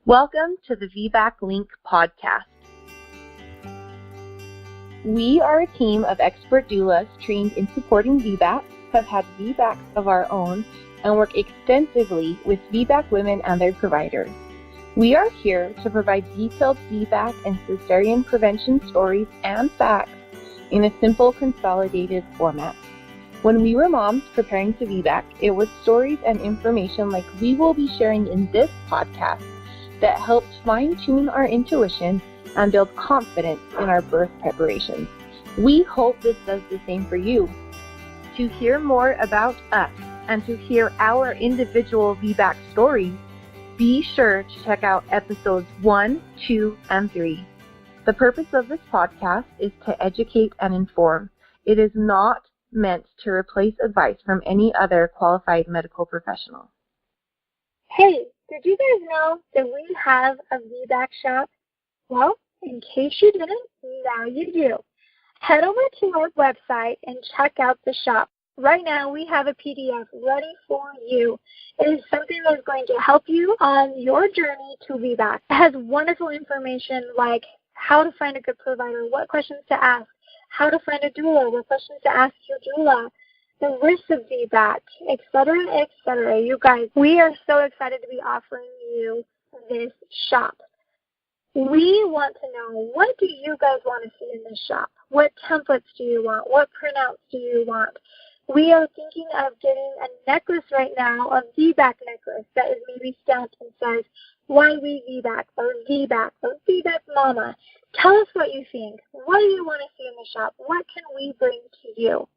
Welcome to the VBAC Link podcast. We are a team of expert doulas trained in supporting VBAC, have had VBACs of our own, and work extensively with VBAC women and their providers. We are here to provide detailed VBAC and cesarean prevention stories and facts in a simple, consolidated format. When we were moms preparing to VBAC, it was stories and information like we will be sharing in this podcast that helped fine-tune our intuition and build confidence in our birth preparations. We hope this does the same for you. To hear more about us and to hear our individual VBAC stories, be sure to check out episodes 1, 2, and 3. The purpose of this podcast is to educate and inform. It is not meant to replace advice from any other qualified medical professional. Hey, did you guys know that we have a VBAC shop? Well, in case you didn't, now you do. Head over to our website and check out the shop. Right now, we have a PDF ready for you. It is something that is going to help you on your journey to VBAC. It has wonderful information like how to find a good provider, what questions to ask, how to find a doula, what questions to ask your doula, the risks of VBAC, etc., etc. You guys, we are so excited to be offering you this shop. We want to know, what do you guys want to see in this shop? What templates do you want? What printouts do you want? We are thinking of getting a necklace right now, a VBAC necklace that is maybe stamped and says, why we VBAC, or VBAC Mama. Tell us what you think. What do you want to see in the shop? What can we bring to you?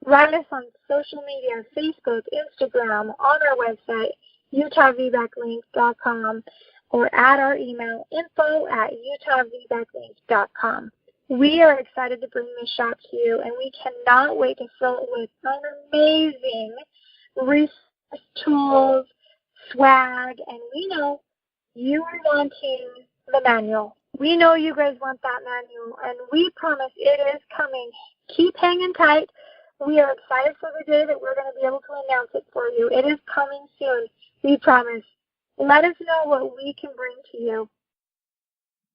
Write us on social media, Facebook, Instagram, on our website, utahvbaclink.com, or at our email, info@utahvbaclink.com. We are excited to bring this shop to you, and we cannot wait to fill it with an amazing resource, tools, swag, and we know you are wanting the manual. We know you guys want that manual, and we promise it is coming. Keep hanging tight. We are excited for the day that we're going to be able to announce it for you. It is coming soon. We promise. Let us know what we can bring to you.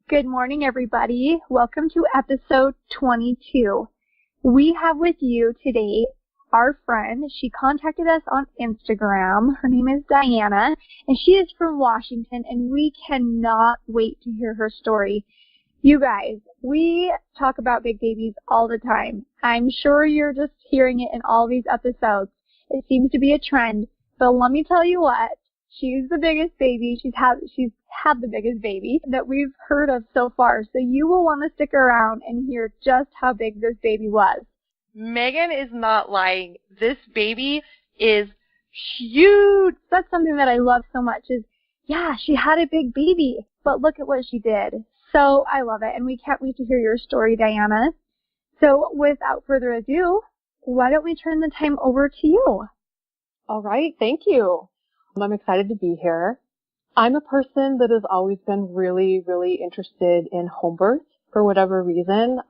Good morning, everybody. Welcome to episode 22. We have with you today our friend. She contacted us on Instagram. Her name is Diana, and she is from Washington, and we cannot wait to hear her story. You guys, we talk about big babies all the time. I'm sure you're just hearing it in all these episodes. It seems to be a trend, but let me tell you what. She's the biggest baby. She's had the biggest baby that we've heard of so far. So you will want to stick around and hear just how big this baby was. Megan is not lying. This baby is huge. That's something that I love so much is, yeah, she had a big baby, but look at what she did. So I love it, and we can't wait to hear your story, Diana. So without further ado, why don't we turn the time over to you? All right, thank you. I'm excited to be here. I'm a person that has always been really, really interested in home birth for whatever reason.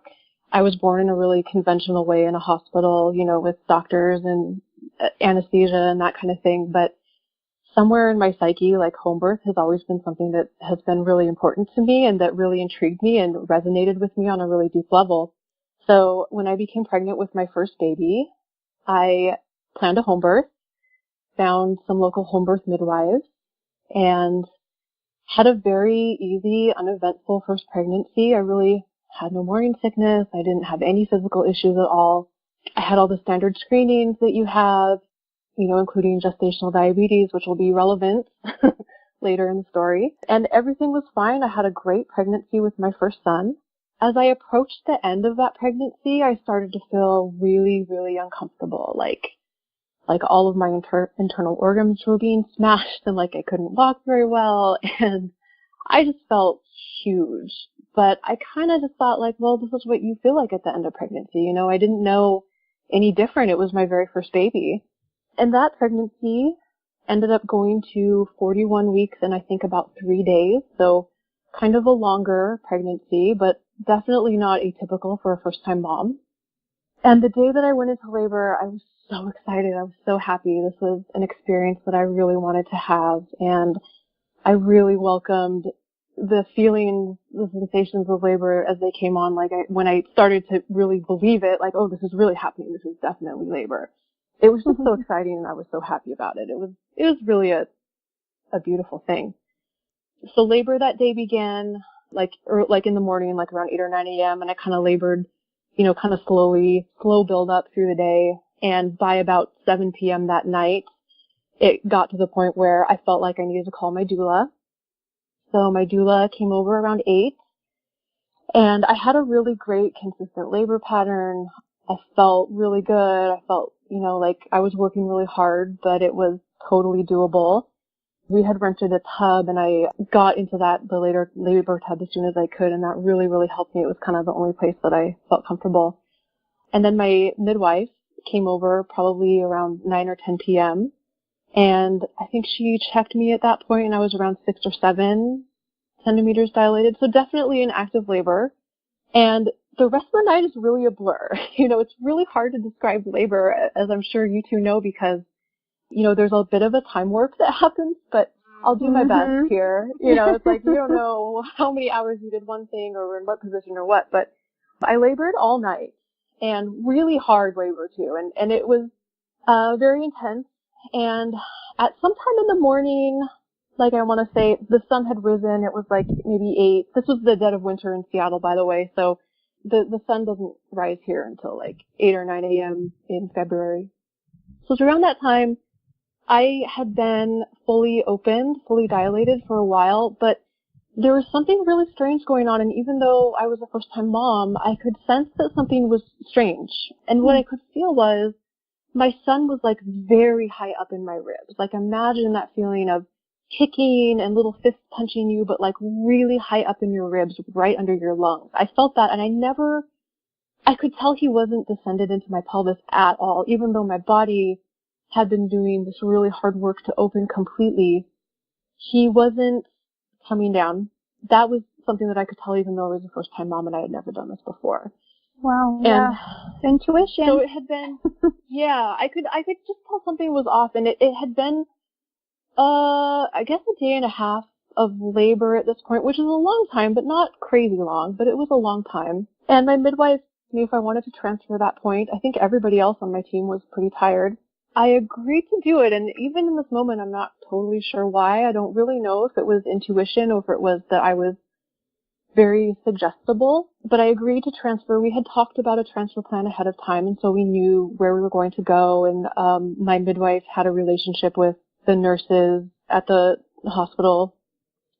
I was born in a really conventional way in a hospital, with doctors and anesthesia and that kind of thing, but somewhere in my psyche, like home birth has always been something that has been really important to me and that really intrigued me and resonated with me on a really deep level. So when I became pregnant with my first baby, I planned a home birth, found some local home birth midwives, and had a very easy, uneventful first pregnancy. I really had no morning sickness. I didn't have any physical issues at all. I had all the standard screenings that you have, including gestational diabetes, which will be relevant later in the story. And everything was fine. I had a great pregnancy with my first son. As I approached the end of that pregnancy, I started to feel really, really uncomfortable. Like all of my internal organs were being smashed and like I couldn't walk very well. And I just felt huge. But I kind of just thought well, this is what you feel like at the end of pregnancy. I didn't know any different. It was my very first baby. And that pregnancy ended up going to 41 weeks and I think about 3 days. So kind of a longer pregnancy, but definitely not atypical for a first-time mom. And the day that I went into labor, I was so excited. I was so happy. This was an experience that I really wanted to have. And I really welcomed the feelings, the sensations of labor as they came on. Like when I started to really believe it, like, oh, this is really happening. This is definitely labor. It was just so exciting, and I was so happy about it. It was really a beautiful thing. So labor that day began like in the morning, like around 8 or 9 a.m. and I kind of labored, kind of slow build up through the day. And by about 7 p.m. that night, it got to the point where I felt like I needed to call my doula. So my doula came over around 8, and I had a really great consistent labor pattern. I felt really good. I felt, like I was working really hard, but it was totally doable. We had rented a tub, and I got into the labor tub as soon as I could, and that really, really helped me. It was kind of the only place that I felt comfortable. And then my midwife came over probably around 9 or 10 p.m., and I think she checked me at that point, and I was around 6 or 7 centimeters dilated, so definitely in active labor. And the rest of the night is really a blur. It's really hard to describe labor, as I'm sure you two know, because there's a bit of a time warp that happens, but I'll do my best here. It's like you don't know how many hours you did one thing or in what position or what, but I labored all night, and really hard labor too. And it was very intense. And at some time in the morning, like I want to say, the sun had risen. It was like maybe 8. This was the dead of winter in Seattle, by the way, so the sun doesn't rise here until like 8 or 9 a.m. in February. So it's around that time. I had been fully opened, fully dilated for a while, but there was something really strange going on. And even though I was a first-time mom, I could sense that something was strange. And what I could feel was my son was like very high up in my ribs. Like imagine that feeling of kicking and little fists punching you, but like really high up in your ribs, right under your lungs. I felt that, and I could tell he wasn't descended into my pelvis at all, even though my body had been doing this really hard work to open completely. He wasn't coming down. That was something that I could tell, even though I was a first-time mom and I had never done this before. Wow. And intuition. So it had been, I could just tell something was off, and it had been, I guess a day and a half of labor at this point, which is a long time, but not crazy long, but it was a long time. And my midwife asked me if I wanted to transfer at that point. I think everybody else on my team was pretty tired. I agreed to do it, and even in this moment, I'm not totally sure why. I don't really know if it was intuition or if it was that I was very suggestible, but I agreed to transfer. We had talked about a transfer plan ahead of time, and so we knew where we were going to go, and my midwife had a relationship with the nurses at the hospital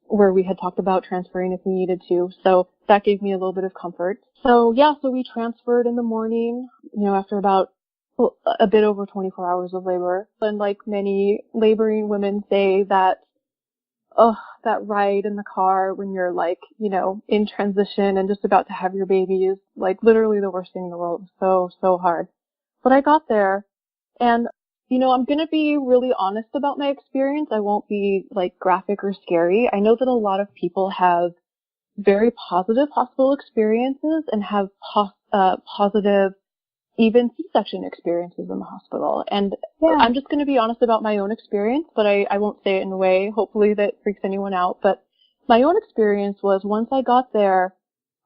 where we had talked about transferring if we needed to, so that gave me a little bit of comfort. So we transferred in the morning, after about a bit over 24 hours of labor. And like many laboring women say that, that ride in the car when you're like, in transition and just about to have your baby is like literally the worst thing in the world. So hard. But I got there, and, I'm going to be really honest about my experience. I won't be like graphic or scary. I know that a lot of people have very positive hospital experiences and have positive even C-section experiences in the hospital. And I'm just going to be honest about my own experience, but I won't say it in a way, hopefully, that freaks anyone out. But my own experience was once I got there,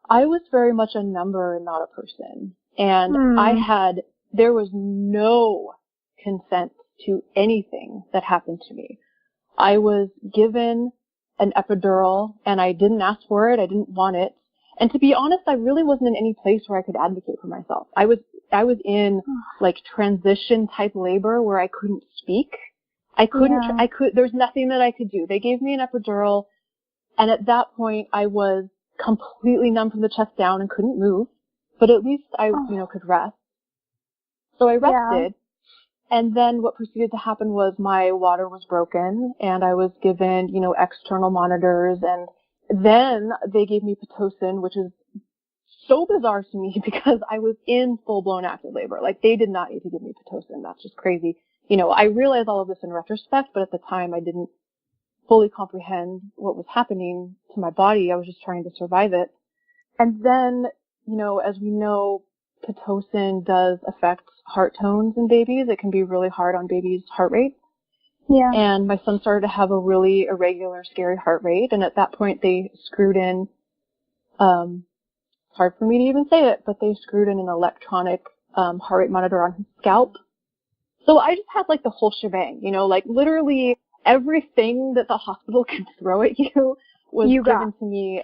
I was very much a number and not a person. And there was no consent to anything that happened to me. I was given an epidural, and I didn't ask for it. I didn't want it. And to be honest, I really wasn't in any place where I could advocate for myself. I was in like transition type labor where I couldn't speak. There's nothing that I could do. They gave me an epidural, and at that point I was completely numb from the chest down and couldn't move, but at least I, could rest. So I rested. And then what proceeded to happen was my water was broken, and I was given, external monitors, and then they gave me Pitocin, which is so bizarre to me because I was in full-blown active labor. Like, they did not need to give me Pitocin. That's just crazy. I realize all of this in retrospect, but at the time I didn't fully comprehend what was happening to my body. I was just trying to survive it. And then, as we know, Pitocin does affect heart tones in babies. It can be really hard on babies' heart rate. Yeah. And my son started to have a really irregular, scary heart rate. And at that point, they screwed in, it's hard for me to even say it, but they screwed in an electronic heart rate monitor on his scalp. So I just had like the whole shebang, you know, like literally everything that the hospital can throw at you was given to me.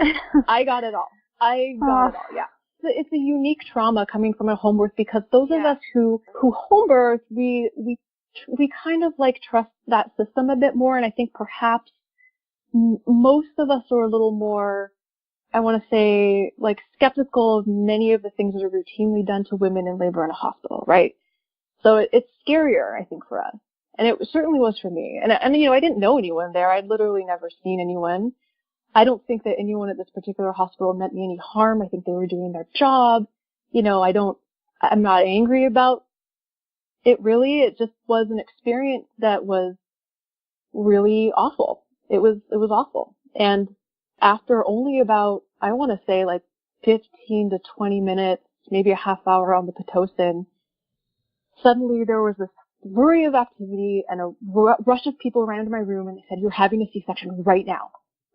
I got it all. I got it all, yeah. It's a unique trauma coming from a home birth because those of us who home birth, we kind of like trust that system a bit more. And I think perhaps most of us are a little more, I want to say, like skeptical of many of the things that are routinely done to women in labor in a hospital, right? So it's scarier, I think, for us. And it certainly was for me. And you know, I didn't know anyone there. I'd literally never seen anyone. I don't think that anyone at this particular hospital meant me any harm. I think they were doing their job. You know, I'm not angry about it really. It just was an experience that was really awful. It was awful. And after only about, I want to say like 15 to 20 minutes, maybe a half hour on the Pitocin, suddenly there was this flurry of activity and a rush of people ran into my room and they said, "You're having a C-section right now."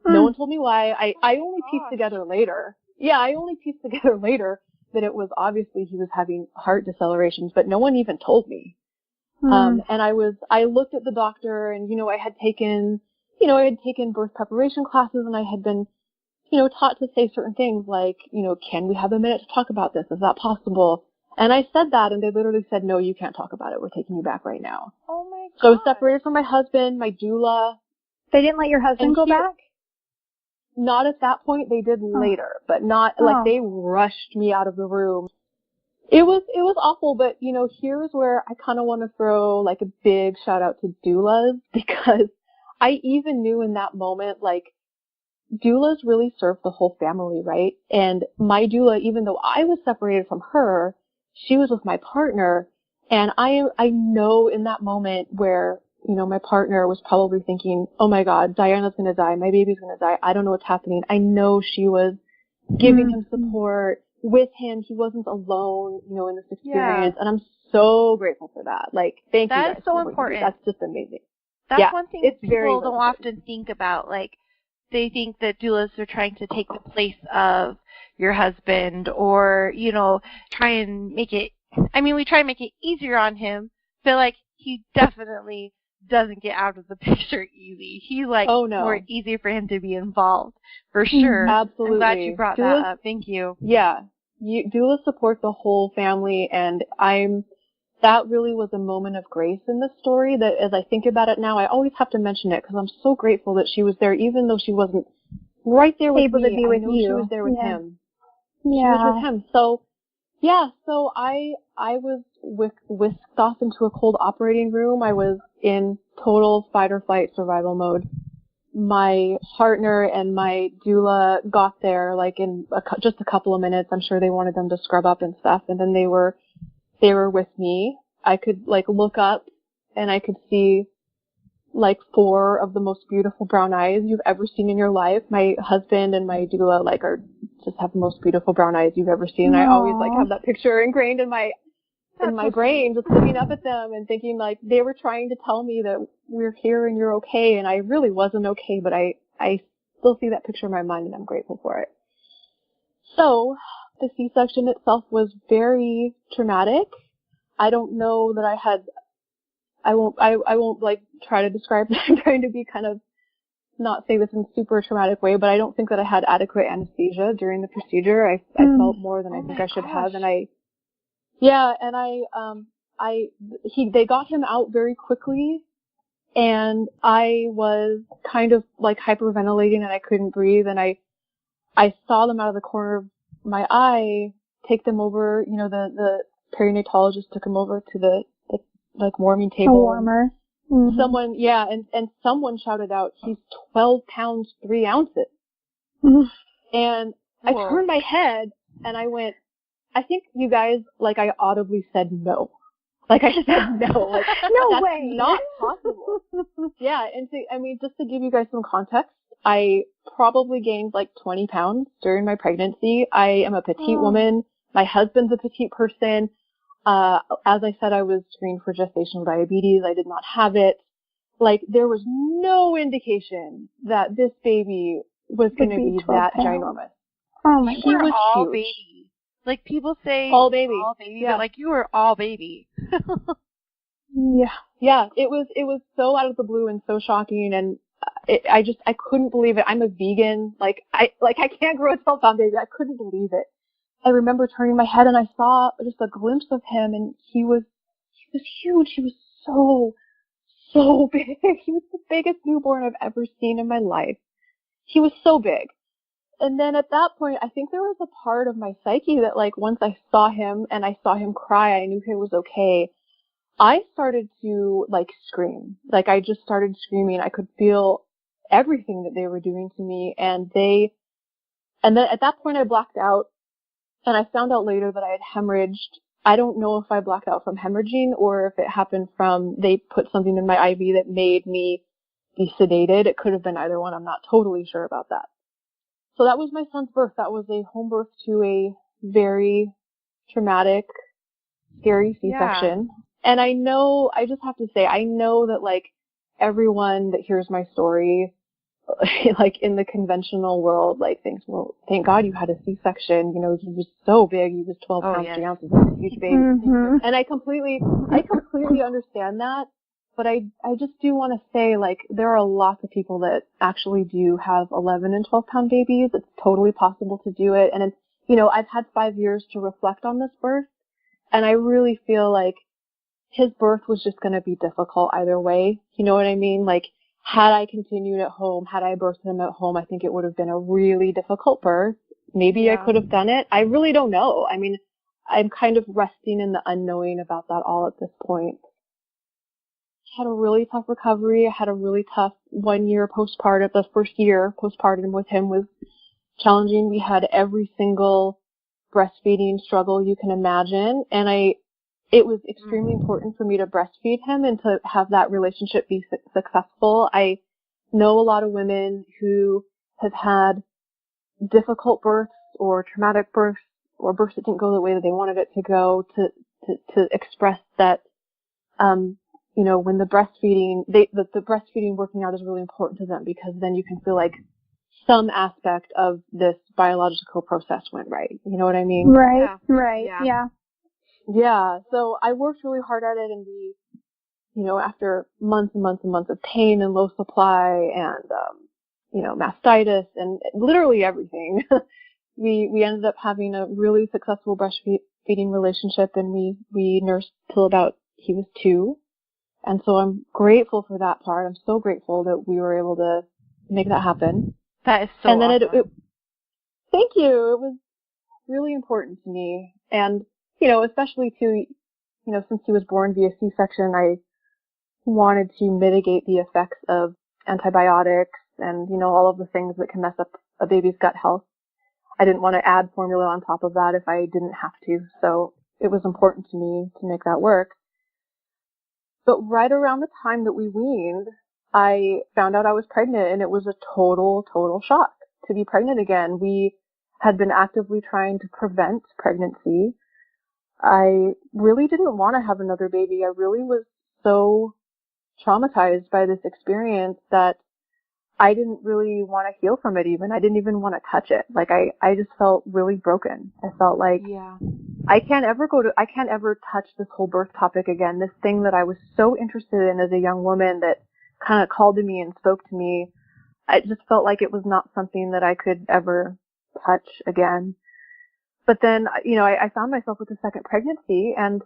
No one told me why. I only pieced together later. Yeah, I only pieced together later that it was obviously he was having heart decelerations, but no one even told me. And I looked at the doctor and, you know, I had taken birth preparation classes and I had been, you know, taught to say certain things like, you know, can we have a minute to talk about this? Is that possible? And I said that and they literally said, "No, you can't talk about it. We're taking you back right now." Oh my God. So I was separated from my husband, my doula. They didn't let your husband go back? Not at that point. They did later, but not like they rushed me out of the room. It was awful, but you know, here's where I kind of want to throw like a big shout out to doulas because I even knew in that moment, like doulas really serve the whole family, right? And my doula, even though I was separated from her, she was with my partner. And I know in that moment where, you know, my partner was probably thinking, "Oh my God, Diana's going to die. My baby's going to die. I don't know what's happening." I know she was giving him support with him. He wasn't alone, you know, in this experience. And I'm so grateful for that. Like, thank you guys. That is so important. That's just amazing. That's one thing it's people very don't often think about. Like, they think that doulas are trying to take the place of your husband or, you know, try and make it, I mean, we try and make it easier on him, but like, he definitely doesn't get out of the picture easy. He's like, more easy for him to be involved, for sure. Absolutely. I'm glad you brought that up. Thank you. Yeah. Doulas support the whole family, and that really was a moment of grace in this story that as I think about it now, I always have to mention it because I'm so grateful that she was there, even though she wasn't right there with able me. To be with I know you. she was there with him. Yeah. She was with him. So, yeah, so I was whisked off into a cold operating room. I was in total fight or flight survival mode. My partner and my doula got there like in just a couple of minutes. I'm sure they wanted them to scrub up and stuff. And then they were with me. I could like look up and I could see like 4 of the most beautiful brown eyes you've ever seen in your life. My husband and my doula like just have the most beautiful brown eyes you've ever seen. And I always like have that picture ingrained in my brain, just looking up at them and thinking like they were trying to tell me that we're here and you're okay. And I really wasn't okay, but I still see that picture in my mind and I'm grateful for it. So the C-section itself was very traumatic. I don't know that I won't like try to describe that. I'm trying to be kind of not say this in a super traumatic way, but I don't think that I had adequate anesthesia during the procedure. I felt more than I think I should have. And they got him out very quickly and I was kind of like hyperventilating and I couldn't breathe and I saw them out of the corner of my eye take them over, you know, the perinatologist took him over to the like warming table. A warmer. Mm-hmm. Someone, and someone shouted out, "He's 12 pounds, 3 ounces. And I turned my head and I went, I think you guys, like I audibly said no. Like I said no. Like, no that's way. Not possible. Yeah, and just to give you guys some context, I probably gained like 20 pounds during my pregnancy. I am a petite woman. My husband's a petite person. As I said, I was screened for gestational diabetes. I did not have it. Like, there was no indication that this baby was going to be that ginormous. Oh my God. He was all huge. baby. Like, people say All baby. Yeah. But, like, you were all baby. Yeah. It was so out of the blue and so shocking, and I couldn't believe it. I'm a vegan. I can't grow a 12-pound baby. I couldn't believe it. I remember turning my head and I saw just a glimpse of him, and he was huge. He was so big. He was the biggest newborn I've ever seen in my life. He was so big. And then at that point, I think there was a part of my psyche that, like, once I saw him and I saw him cry, I knew he was okay. I started to, like, scream. Like, I just started screaming. I could feel everything that they were doing to me. And then at that point I blacked out, and I found out later that I had hemorrhaged. I don't know if I blacked out from hemorrhaging or if it happened from they put something in my IV that made me be sedated. It could have been either one. I'm not totally sure about that. So that was my son's birth. That was a home birth to a very traumatic, scary C-section. Yeah. And I just have to say, I know that, like, everyone that hears my story, like, in the conventional world, like, thinks, well, thank God you had a C-section. You know, he was so big. He was 12 pounds, 3 ounces. That's a huge baby. Mm-hmm. And I completely understand that. But I just do want to say, like, there are lots of people that actually do have 11 and 12 pound babies. It's totally possible to do it. And, you know, I've had 5 years to reflect on this birth. And I really feel like his birth was just going to be difficult either way. You know what I mean? Like, had I continued at home, had I birthed him at home, I think it would have been a really difficult birth. Maybe I could have done it. I really don't know. I mean, I'm kind of resting in the unknowing about that all at this point. Had a really tough recovery. I had a really tough 1 year postpartum. The first year postpartum with him was challenging. We had every single breastfeeding struggle you can imagine. And it was extremely important for me to breastfeed him and to have that relationship be successful. I know a lot of women who have had difficult births or traumatic births or births that didn't go the way that they wanted it to go to express that, you know, when the breastfeeding, the breastfeeding working out is really important to them, because then you can feel like some aspect of this biological process went right. You know what I mean? Right, yeah. Yeah, so I worked really hard at it, and we, you know, after months and months and months of pain and low supply and, you know, mastitis and literally everything, we ended up having a really successful breastfeeding relationship, and we nursed till about he was 2. And so I'm grateful for that part. I'm so grateful that we were able to make that happen. That is so awesome. And then thank you. It was really important to me. And, you know, especially to, you know, since he was born via C-section, I wanted to mitigate the effects of antibiotics and, you know, all of the things that can mess up a baby's gut health. I didn't want to add formula on top of that if I didn't have to. So it was important to me to make that work. But right around the time that we weaned, I found out I was pregnant, and it was a total shock to be pregnant again. We had been actively trying to prevent pregnancy. I really didn't want to have another baby. I really was so traumatized by this experience that I didn't really want to heal from it even. I didn't even want to touch it. Like, I just felt really broken. I felt like I can't ever touch this whole birth topic again. This thing that I was so interested in as a young woman that kind of called to me and spoke to me. I just felt like it was not something that I could ever touch again. But then, you know, I found myself with a second pregnancy, and,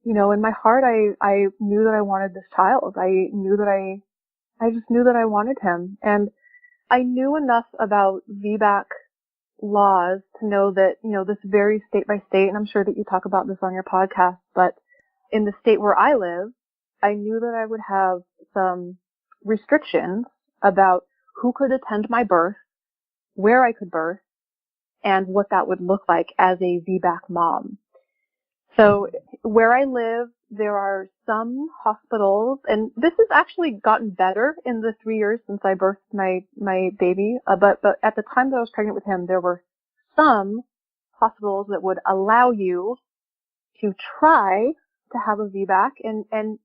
you know, in my heart, I knew that I wanted this child. I just knew that I wanted him. And I knew enough about VBAC laws to know that, you know, this varies state by state, and I'm sure that you talk about this on your podcast, but in the state where I live, I knew that I would have some restrictions about who could attend my birth, where I could birth, and what that would look like as a VBAC mom. So where I live, there are some hospitals, and this has actually gotten better in the 3 years since I birthed my baby. But at the time that I was pregnant with him, there were some hospitals that would allow you to try to have a VBAC, and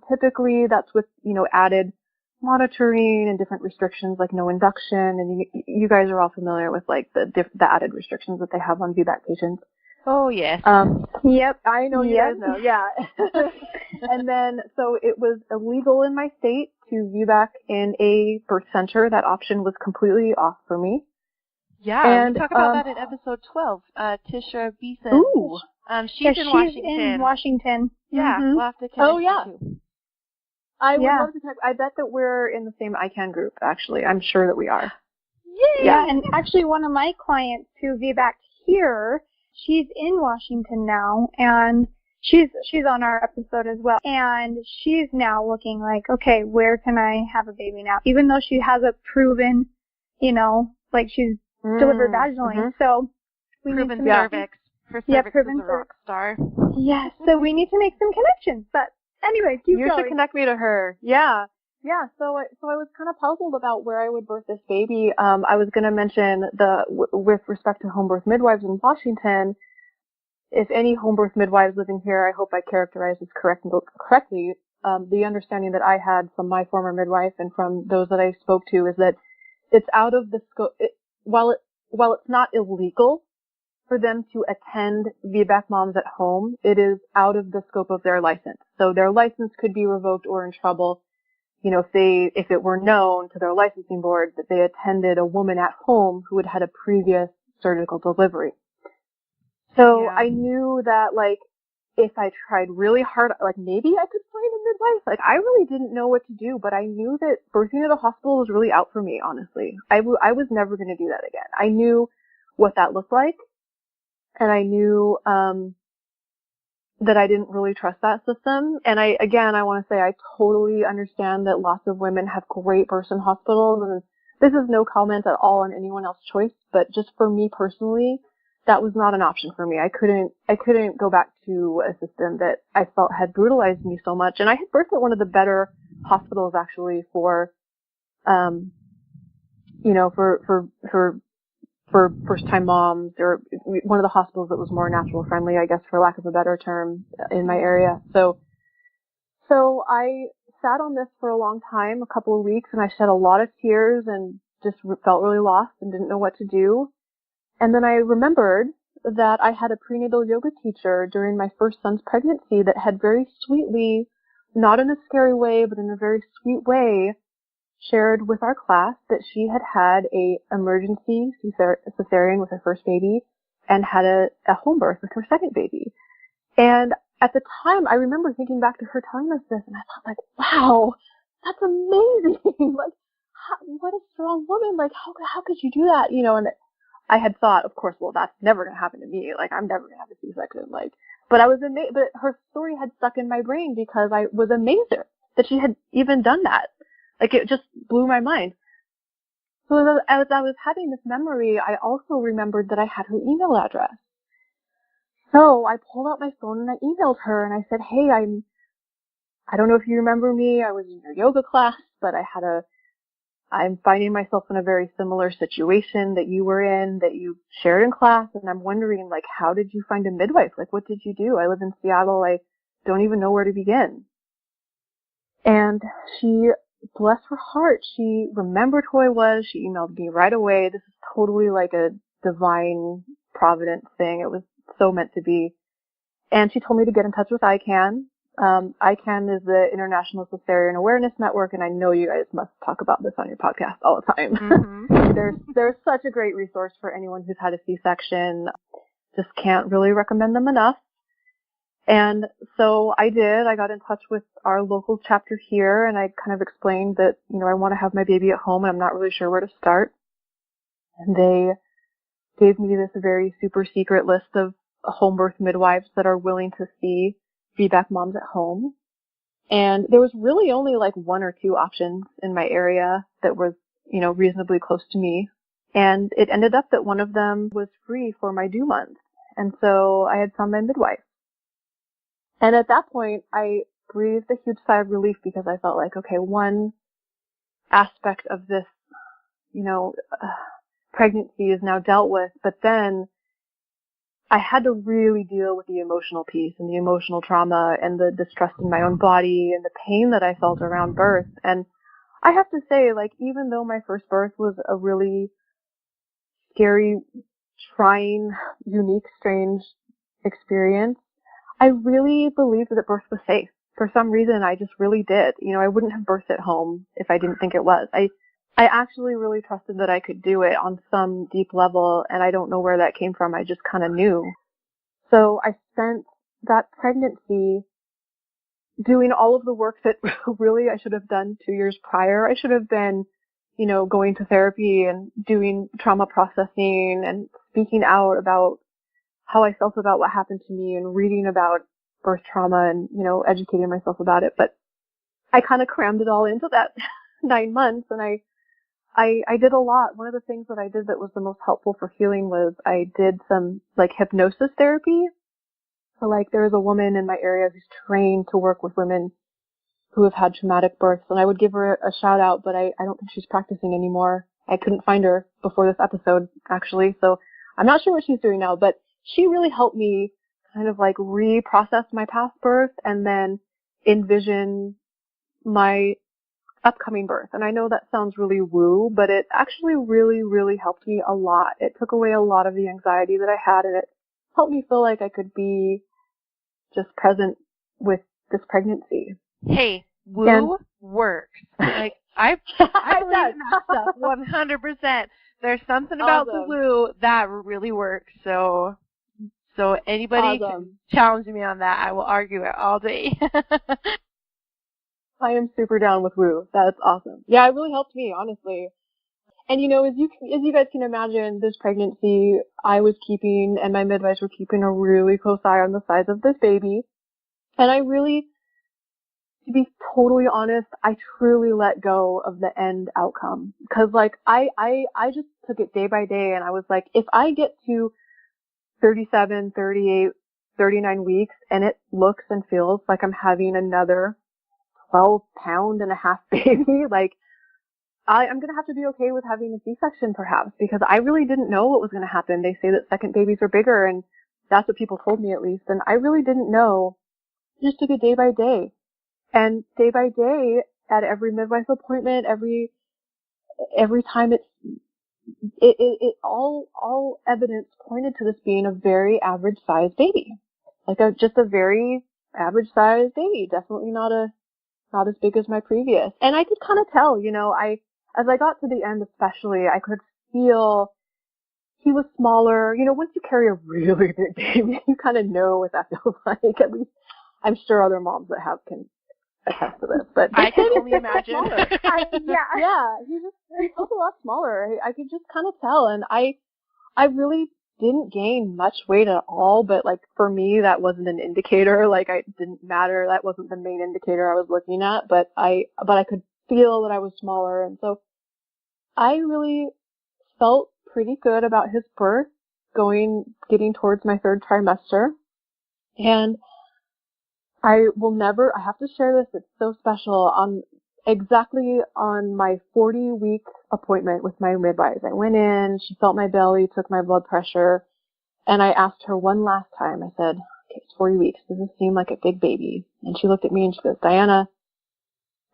typically that's with, added monitoring and different restrictions like no induction. And you guys are all familiar with like the added restrictions that they have on VBAC patients. Oh, yes. Yep. I know you guys know. Yeah. And then, so it was illegal in my state to VBAC in a birth center. That option was completely off for me. Yeah, and, we talk about that in episode 12. Tisha Beeson. Ooh. She's in Washington. She's in Washington. Yeah, Mm-hmm. we'll have to connect. Oh, yeah. You. I would love to connect. I bet that we're in the same ICANN group, actually. I'm sure that we are. Yay! Yeah, and actually one of my clients who VBAC'd here, she's in Washington now, and she's on our episode as well. And she's now looking like, okay, where can I have a baby now? Even though she has a proven, like she's delivered vaginally. Mm-hmm. So we proven need to cervix. Her cervix proven is a rock star. Yes, so we need to make some connections. But anyway, keep going. You should connect me to her. Yeah. Yeah, so I was kind of puzzled about where I would birth this baby. I was going to mention with respect to home birth midwives in Washington, if any home birth midwives living here, I hope I characterize this correctly. The understanding that I had from my former midwife and from those that I spoke to is that it's out of the scope. While it's not illegal for them to attend VBAC moms at home, it is out of the scope of their license. So their license could be revoked or in trouble. If it were known to their licensing board that they attended a woman at home who had had a previous surgical delivery. So I knew that, like, if I tried really hard, like, maybe I could find a midwife. Like, I really didn't know what to do, but I knew that birthing at a hospital was really out for me, honestly. I was never going to do that again. I knew what that looked like, and I knew, that I didn't really trust that system. And I want to say I totally understand that lots of women have great births in hospitals, and this is no comment at all on anyone else's choice, but just for me personally, that was not an option for me. I couldn't go back to a system that I felt had brutalized me so much. And I had birthed at one of the better hospitals actually for first-time moms, or one of the hospitals that was more natural friendly, I guess, for lack of a better term, in my area. So I sat on this for a long time, a couple of weeks, and I shed a lot of tears and just felt really lost and didn't know what to do. And then I remembered that I had a prenatal yoga teacher during my first son's pregnancy that had very sweetly, not in a scary way, but in a very sweet way, shared with our class that she had had a emergency cesarean with her first baby and had a home birth with her second baby. And at the time, I remember thinking back to her telling us this, and I thought, like, wow, that's amazing. Like, what a strong woman. Like, how could you do that? And I had thought, of course, well, that's never going to happen to me. Like, I'm never going to have a C-section. Like, but I was amazed, but her story had stuck in my brain because I was amazed that she had even done that. Like, it just blew my mind. So as I was having this memory, I also remembered that I had her email address. So I pulled out my phone and I emailed her and I said, hey, I don't know if you remember me. I was in your yoga class, but I'm finding myself in a very similar situation that you were in, that you shared in class. And I'm wondering, like, how did you find a midwife? Like, what did you do? I live in Seattle. I don't even know where to begin. And she, bless her heart, she remembered who I was. She emailed me right away. This is totally like a divine providence thing. It was so meant to be. And she told me to get in touch with ICANN. ICANN is the International Cesarean Awareness Network, and I know you guys must talk about this on your podcast all the time. Mm-hmm. There's such a great resource for anyone who's had a C-section. Just can't really recommend them enough. And so I did. I got in touch with our local chapter here, and I kind of explained that, I want to have my baby at home, and I'm not really sure where to start. And they gave me this very super secret list of home birth midwives that are willing to see VBAC moms at home. And there was really only like one or two options in my area that was, reasonably close to me. And it ended up that one of them was free for my due month. And so I had found my midwife. And at that point, I breathed a huge sigh of relief because I felt like, okay, one aspect of this, pregnancy is now dealt with. But then I had to really deal with the emotional piece and the emotional trauma and the distrust in my own body and the pain that I felt around birth. And I have to say, like, even though my first birth was a really scary, trying, unique, strange experience, I really believed that birth was safe. For some reason, I just really did. You know, I wouldn't have birthed at home if I didn't think it was. I actually really trusted that I could do it on some deep level, and I don't know where that came from. I just kind of knew. So I spent that pregnancy doing all of the work that really I should have done 2 years prior. I should have been, you know, going to therapy and doing trauma processing and speaking out about how I felt about what happened to me and reading about birth trauma and, you know, educating myself about it. But I kind of crammed it all into that 9 months, and I did a lot. One of the things that I did that was the most helpful for healing was I did some like hypnosis therapy. So like there's a woman in my area who's trained to work with women who have had traumatic births, and I would give her a shout out, but I don't think she's practicing anymore. I couldn't find her before this episode, actually, so I'm not sure what she's doing now, but she really helped me kind of like reprocess my past birth and then envision my upcoming birth. And I know that sounds really woo, but it actually really, really helped me a lot. It took away a lot of the anxiety that I had, and it helped me feel like I could be just present with this pregnancy. Hey, woo works. Like I believe in that stuff 100%. There's something about the woo that really works. So anybody can challenge me on that. I will argue it all day. I am super down with woo. That's awesome. Yeah, it really helped me, honestly. And you know, as you guys can imagine, this pregnancy I was keeping, and my midwives were keeping a really close eye on the size of this baby. And I really, to be totally honest, I truly let go of the end outcome. Cause like, I just took it day by day, and I was like, if I get to 37, 38, 39 weeks and it looks and feels like I'm having another 12-pound-and-a-half baby, like, I'm going to have to be okay with having a C-section perhaps, because I really didn't know what was going to happen. They say that second babies are bigger, and that's what people told me at least, and I really didn't know. I just took it day by day. And day by day, at every midwife appointment, every time all evidence pointed to this being a very average sized baby. Like just a very average sized baby. Definitely not as big as my previous. And I could kind of tell, you know, as I got to the end especially, I could feel he was smaller. You know, once you carry a really big baby, you kind of know what that feels like. At least I'm sure other moms that have can attest to this. But I can only imagine. Yeah, he felt a lot smaller. I could just kind of tell. And I really didn't gain much weight at all, but like for me that wasn't an indicator. Like it didn't matter. That wasn't the main indicator I was looking at, but I could feel that I was smaller. And so I really felt pretty good about his birth getting towards my third trimester. And I have to share this, it's so special, exactly on my 40-week appointment with my midwives. I went in, she felt my belly, took my blood pressure, and I asked her one last time, I said, okay, it's 40 weeks, does this seem like a big baby? And she looked at me and she goes, Diana,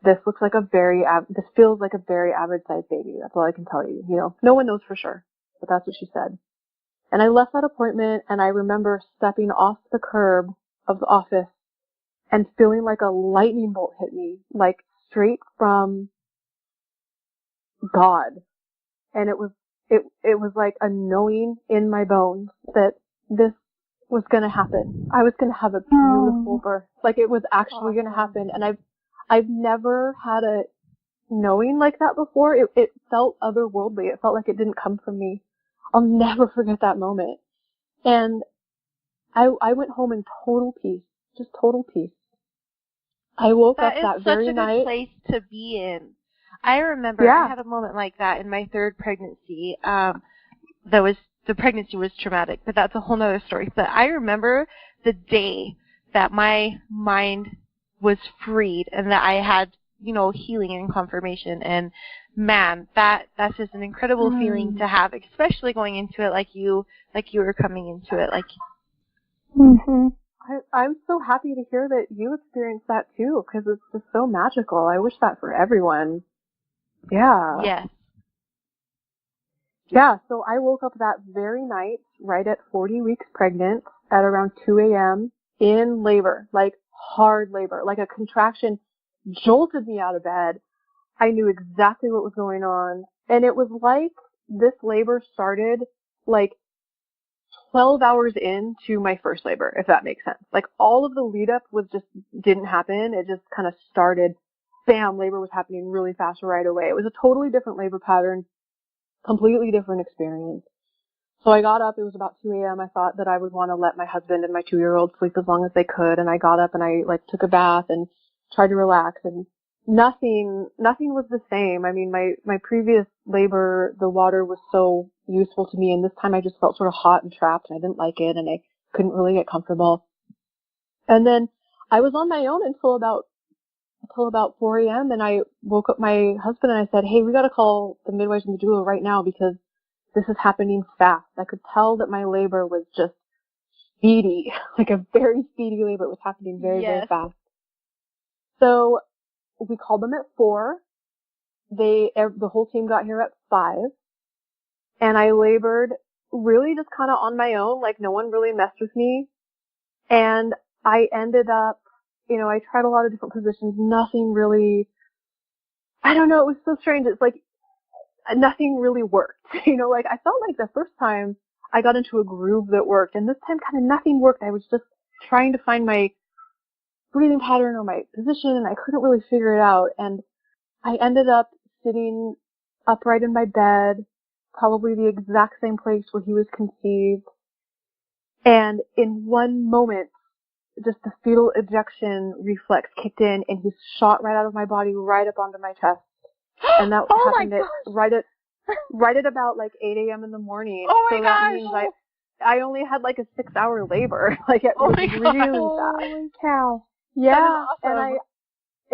this feels like a very average sized baby. That's all I can tell you. You know, no one knows for sure, but that's what she said. And I left that appointment, and I remember stepping off the curb of the office and feeling like a lightning bolt hit me, like straight from God. And it was like a knowing in my bones that this was going to happen. I was going to have a beautiful birth. Like it was actually going to happen. And I've never had a knowing like that before. It felt otherworldly. It felt like it didn't come from me. I'll never forget that moment. And I went home in total peace, just total peace. I woke up that very night. That is such a good place to be in. I remember I had a moment like that in my third pregnancy. The pregnancy was traumatic, but that's a whole nother story. But I remember the day that my mind was freed and that I had, you know, healing and confirmation, and man, that's just an incredible feeling to have, especially going into it like you were coming into it. Like, I'm so happy to hear that you experienced that too, because it's just so magical. I wish that for everyone. Yeah. yes. Yeah, so I woke up that very night, right at 40 weeks pregnant, at around 2 a.m. in labor, like hard labor, like a contraction jolted me out of bed. I knew exactly what was going on. And it was like this labor started like 12 hours into my first labor, if that makes sense. Like all of the lead up didn't happen. It just kind of started, bam, labor was happening really fast right away. It was a totally different labor pattern, completely different experience. So I got up, it was about 2 a.m. I thought that I would want to let my husband and my 2-year-old sleep as long as they could. And I got up and I like took a bath and tried to relax, and nothing was the same. I mean, my previous labor, the water was so useful to me, and this time I just felt sort of hot and trapped, and I didn't like it, and I couldn't really get comfortable. And then I was on my own until about 4 a.m. and I woke up my husband and I said, "Hey, we got to call the midwives and the doula right now because this is happening fast." I could tell that my labor was just speedy, like a very speedy labor. It was happening very, very fast. So we called them at 4. The whole team got here at 5. And I labored really just kind of on my own, like no one really messed with me. And I ended up, I tried a lot of different positions. Nothing really, I don't know, it was so strange. It's like nothing really worked. Like I felt like the first time I got into a groove that worked, and this time kind of nothing worked. I was just trying to find my breathing pattern or my position, and I couldn't really figure it out. And I ended up sitting upright in my bed, probably the exact same place where he was conceived. And in one moment, just the fetal ejection reflex kicked in, and he shot right out of my body, right up onto my chest. And that happened right at about like 8 a.m. in the morning. Oh my so gosh. that means I only had like a 6-hour labor. Like it was really fast. Holy cow. Yeah. That is awesome. And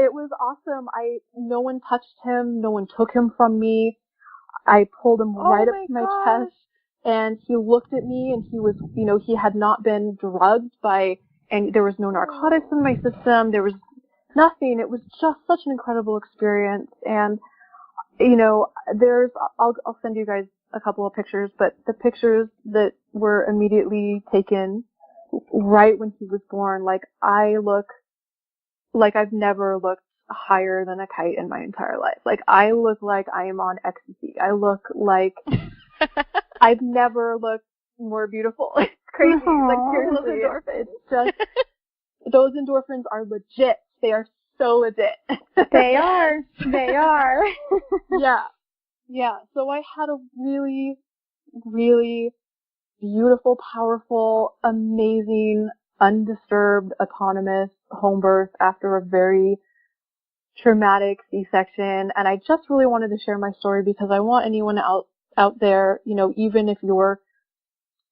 it was awesome. No one touched him. No one took him from me. I pulled him right up to my chest, and he looked at me, and he was, he had not been drugged and there was no narcotics in my system. There was nothing. It was just such an incredible experience. And, I'll send you guys a couple of pictures, but the pictures that were immediately taken right when he was born, like I look like I've never looked higher than a kite in my entire life. Like I look like I am on ecstasy. I look like I've never looked more beautiful. It's crazy. Like seriously, those endorphins are legit. They are so legit. They are. Yeah. So I had a really, really beautiful, powerful, amazing, undisturbed, autonomous home birth after a very traumatic C-section. And I just really wanted to share my story because I want anyone out there, even if your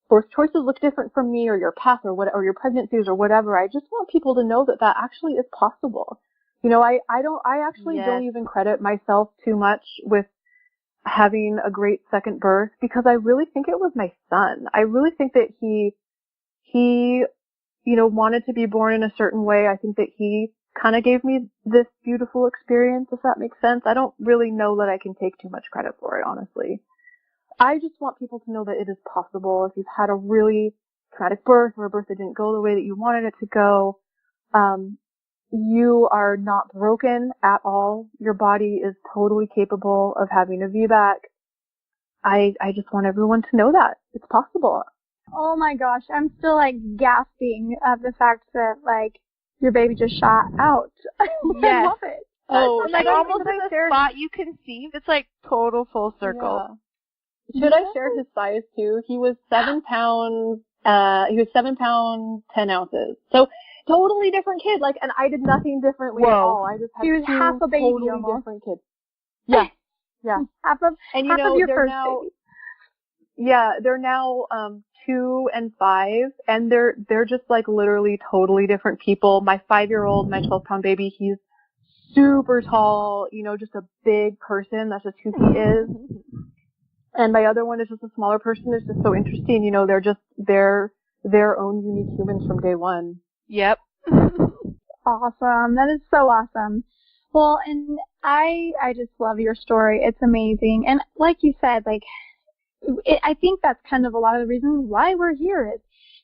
birth choices look different from me, or your path, or your pregnancies or whatever, I just want people to know that actually is possible. I actually don't even credit myself too much with having a great second birth because I really think it was my son. I really think that he wanted to be born in a certain way. I think that he kind of gave me this beautiful experience, if that makes sense. I don't really know that I can take too much credit for it, honestly. I just want people to know that it is possible. If you've had a really traumatic birth or a birth that didn't go the way that you wanted it to go, you are not broken at all. Your body is totally capable of having a VBAC. I just want everyone to know that it's possible. Oh my gosh, I'm still like gasping at the fact that like your baby just shot out. I love it. Oh, like almost in the spot you conceived. It's like total full circle. Yeah. Should I share his size too? He was 7 pounds. He was 7 pounds 10 ounces. So totally different kid. Like, and I did nothing differently at all. I just had he was half a baby totally almost. Different kids. Yeah. Half of your first baby. Yeah, they're now 2 and 5, and they're just like literally totally different people. My 5-year-old, my 12-pound baby, he's super tall, just a big person. That's just who he is. And my other one is just a smaller person. It's just so interesting. They're their own unique humans from day one. Yep. Awesome. That is so awesome. Well, and I just love your story. It's amazing. And like you said, I think that's kind of a lot of the reasons why we're here is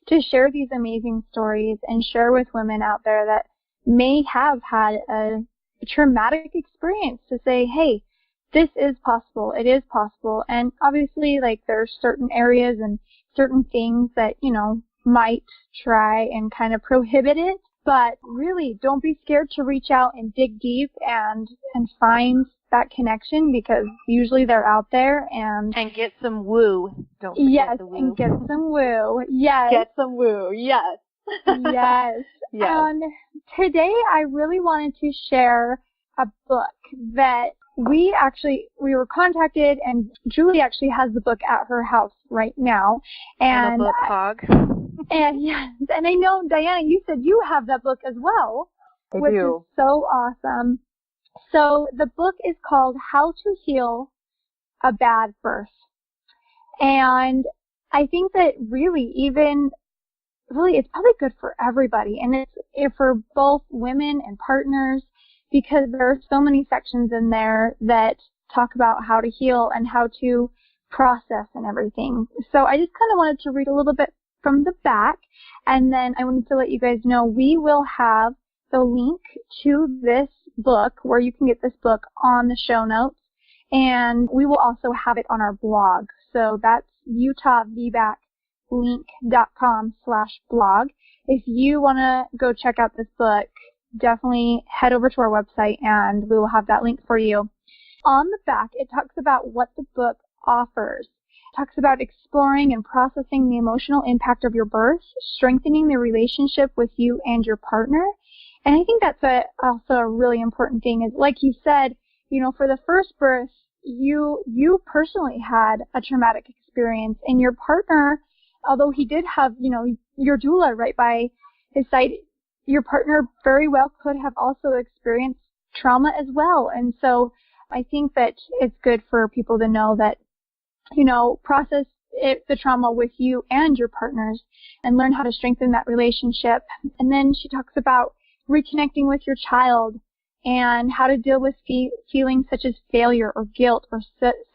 to share these amazing stories and share with women out there that may have had a traumatic experience to say, hey, this is possible. It is possible. And obviously, there's certain areas and certain things that, might try and kind of prohibit it. But really, don't be scared to reach out and dig deep and find that connection, because usually they're out there. And get some woo. Don't forget the woo. And get some woo. Yes. Get some woo. Yes. Yes. Yes. And today I really wanted to share a book that we were contacted, and Julie actually has the book at her house right now. And I'm a book hog. And yes, and I know, Diana, you said you have that book as well, which is so awesome. So the book is called How to Heal a Bad Birth. And I think that really it's probably good for everybody. And it's for both women and partners, because there are so many sections in there that talk about how to heal and how to process and everything. So I just kind of wanted to read a little bit from the back, and then I wanted to let you guys know we will have the link to this book where you can get this book on the show notes, and we will also have it on our blog. So that's utahvbaclink.com/blog. If you want to go check out this book, definitely head over to our website and we will have that link for you. On the back, it talks about what the book offers. It talks about exploring and processing the emotional impact of your birth, strengthening the relationship with you and your partner. And I think that's also a really important thing is, like you said, for the first birth, you personally had a traumatic experience, and your partner, although he did have, your doula right by his side, your partner very well could have also experienced trauma as well. And so I think that it's good for people to know that, process the trauma with you and your partners and learn how to strengthen that relationship. And then she talks about reconnecting with your child and how to deal with feelings such as failure or guilt or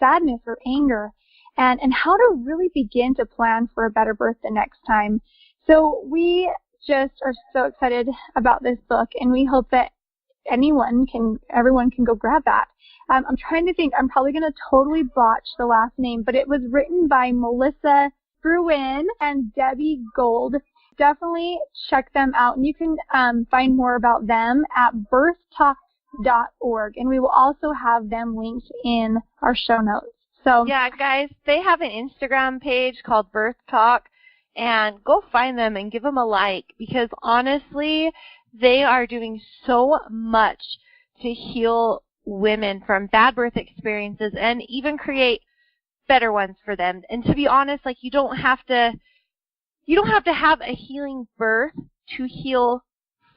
sadness or anger, and how to really begin to plan for a better birth the next time. So we just are so excited about this book, and we hope that everyone can go grab that. I'm trying to think. I'm probably going to totally botch the last name, but it was written by Melissa Bruin and Debbie Gold. Definitely check them out, and you can find more about them at birthtalk.org, and we will also have them linked in our show notes. So yeah, guys, they have an Instagram page called Birth Talk, and go find them and give them a like, because honestly, they are doing so much to heal women from bad birth experiences and even create better ones for them. And to be honest, you don't have to have a healing birth to heal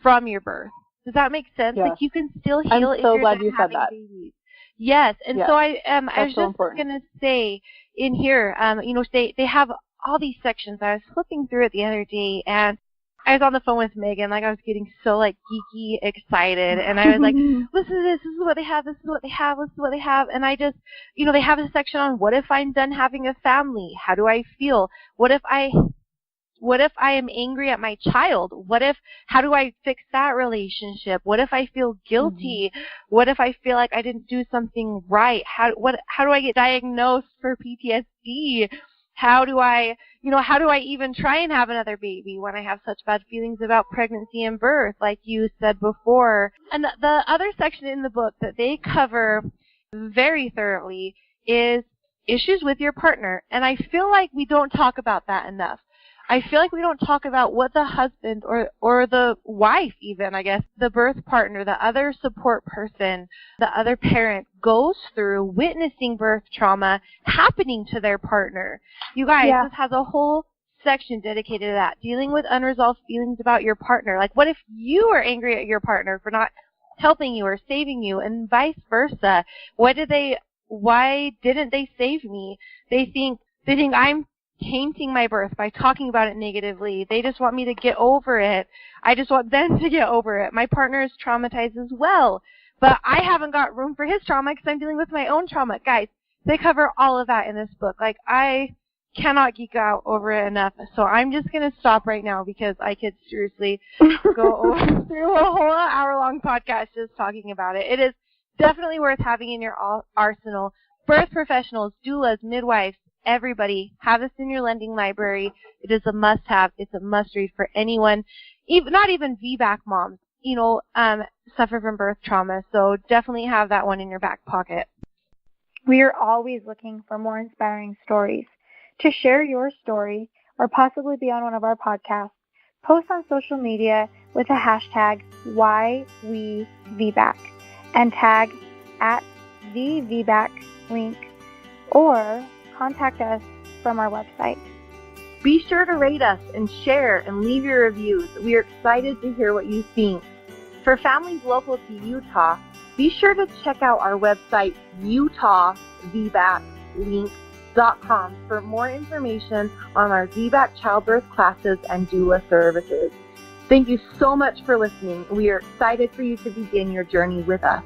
from your birth. Does that make sense? Yeah. You can still heal I'm if so you're glad you said having that. babies. Yes, and so I was so just going to say in here, they have all these sections. I was flipping through it the other day, and I was on the phone with Megan, I was getting so geeky excited, and I was like, listen to this is what they have, this is what they have, this is what they have, and I just, they have a section on what if I'm done having a family, how do I feel, what if I am angry at my child, how do I fix that relationship, what if I feel guilty, what if I feel like I didn't do something right, how do I get diagnosed for PTSD, how do I even try and have another baby when I have such bad feelings about pregnancy and birth, like you said before. And the other section in the book that they cover very thoroughly is issues with your partner. And I feel like we don't talk about that enough. I feel like we don't talk about what the husband or the wife even, I guess, the birth partner, the other support person, the other parent goes through witnessing birth trauma happening to their partner. You guys, This has a whole section dedicated to that, dealing with unresolved feelings about your partner. What if you are angry at your partner for not helping you or saving you, and vice versa. Why didn't they save me? They think I'm tainting my birth by talking about it negatively. They just want me to get over it. I just want them to get over it. My partner is traumatized as well, but I haven't got room for his trauma because I'm dealing with my own trauma. Guys, they cover all of that in this book. Like, I cannot geek out over it enough, so I'm just going to stop right now because I could seriously go through a whole hour-long podcast just talking about it. It is definitely worth having in your arsenal. Birth professionals, doulas, midwives, everybody, have this in your lending library. It is a must-have. It's a must-read for anyone, not even VBAC moms, suffer from birth trauma. So definitely have that one in your back pocket. We are always looking for more inspiring stories. To share your story or possibly be on one of our podcasts, post on social media with the hashtag #WeVBAC and tag @TheVBAClink or contact us from our website. Be sure to rate us and share and leave your reviews. We are excited to hear what you think. For families local to Utah, be sure to check out our website, utahvbaclink.com, for more information on our VBAC childbirth classes and doula services. Thank you so much for listening. We are excited for you to begin your journey with us.